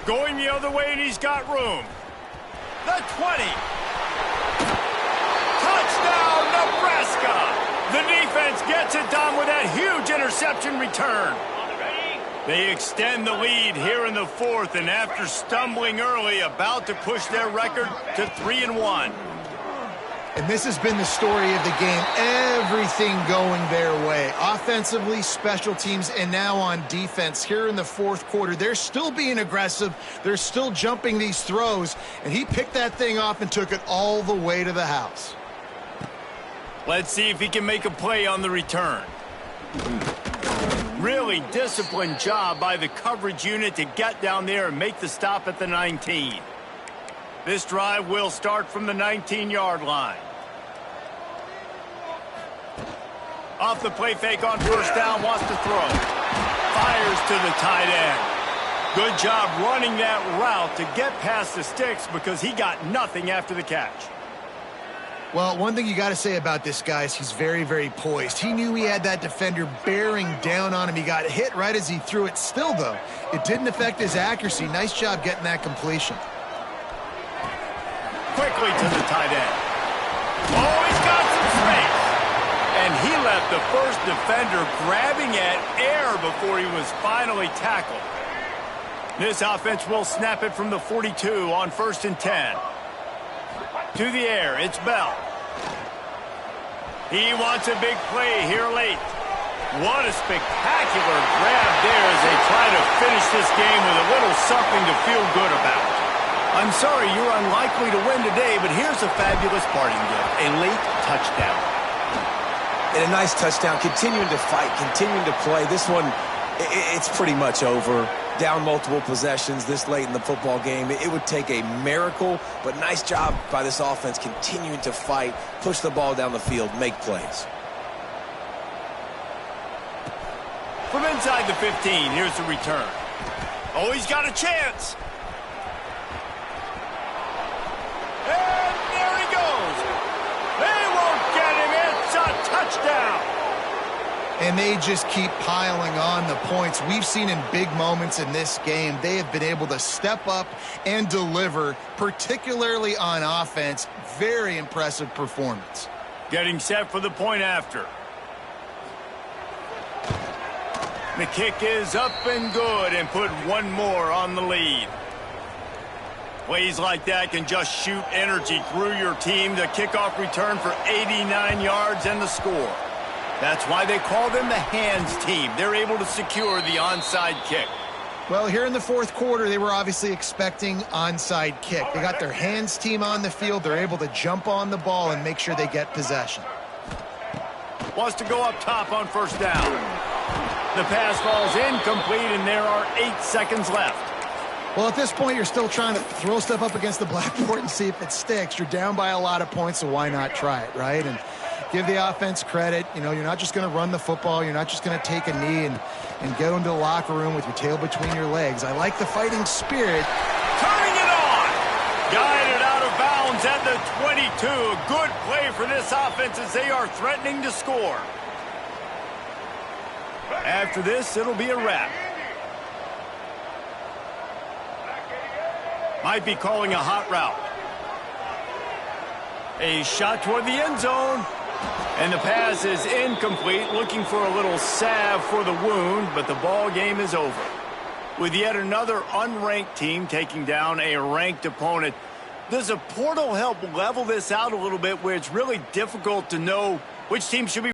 Going the other way, and he's got room. The 20. Touchdown, Nebraska! The defense gets it done with that huge interception return. They extend the lead here in the 4th, and after stumbling early, about to push their record to 3-1. And this has been the story of the game. Everything going their way. Offensively, special teams, and now on defense. Here in the 4th quarter, they're still being aggressive. They're still jumping these throws. And he picked that thing off and took it all the way to the house. Let's see if he can make a play on the return. Really disciplined job by the coverage unit to get down there and make the stop at the 19. This drive will start from the 19-yard line. Off the play fake on 1st down, wants to throw. Fires to the tight end. Good job running that route to get past the sticks because he got nothing after the catch. Well, one thing you got to say about this guy is he's very, very poised. He knew he had that defender bearing down on him. He got hit right as he threw it. Still, though, it didn't affect his accuracy. Nice job getting that completion. Quickly to the tight end. Oh, he's got some space. And he left the first defender grabbing at air before he was finally tackled. This offense will snap it from the 42 on 1st and 10. To the air, it's Bell. He wants a big play here late. What a spectacular grab there as they try to finish this game with a little something to feel good about. I'm sorry you're unlikely to win today, but here's a fabulous parting gift, a late touchdown. And a nice touchdown, continuing to fight, continuing to play. This one, it's pretty much over. Down multiple possessions this late in the football game. It would take a miracle, but nice job by this offense continuing to fight, push the ball down the field, make plays. From inside the 15, here's the return. Oh, he's got a chance. And there he goes. They won't get him. It's a touchdown. And they just keep piling on the points. We've seen in big moments in this game, they have been able to step up and deliver, particularly on offense. Very impressive performance. Getting set for the point after. The kick is up and good and put one more on the lead. Plays like that can just shoot energy through your team. The kickoff return for 89 yards and the score. That's why they call them the hands team. They're able to secure the onside kick. Well, here in the 4th quarter, they were obviously expecting onside kick. They got their hands team on the field. They're able to jump on the ball and make sure they get possession. Wants to go up top on 1st down. The pass falls incomplete, and there are 8 seconds left. Well, at this point, you're still trying to throw stuff up against the blackboard and see if it sticks. You're down by a lot of points, so why not try it, right? And give the offense credit. You know, you're not just going to run the football. You're not just going to take a knee and get into the locker room with your tail between your legs. I like the fighting spirit. Turning it on. Guided out of bounds at the 22. Good play for this offense as they are threatening to score. After this, it'll be a wrap. Might be calling a hot route. A shot toward the end zone. And the pass is incomplete, looking for a little salve for the wound, but the ball game is over. With yet another unranked team taking down a ranked opponent, does a portal help level this out a little bit where it's really difficult to know which team should be